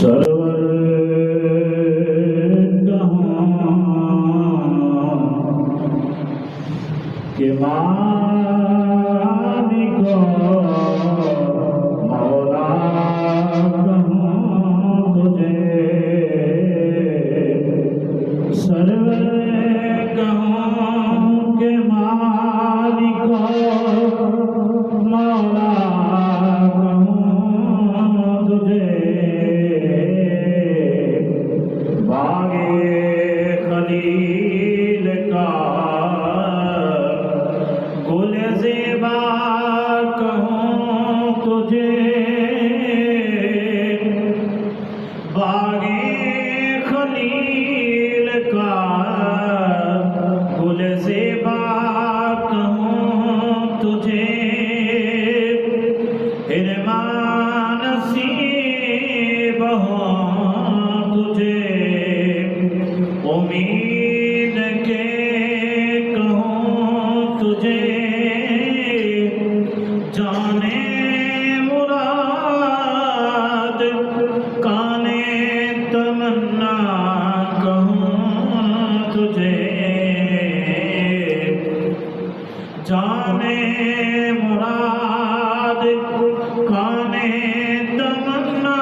سرور کہاں کہ مالک مولا کہاں تجھے سرور کہاں کہ مالک مولا خلیل کا گل زیبا کہوں تجھے باغ خلیل کا گل زیبا کہوں تجھے ارمان نصیب ہوں تجھے امید کے کہوں تجھے جانے مراد کانے تمنا کہوں تجھے جانے مراد کانے تمنا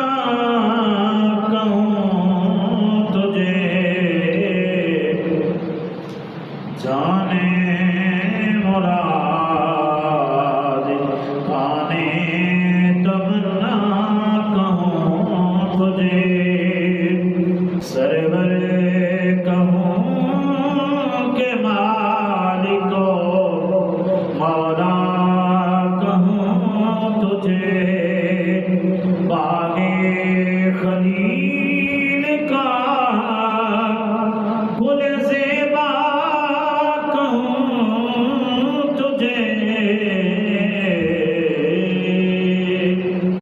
جانے مراد کانے تمنا کہوں تجھے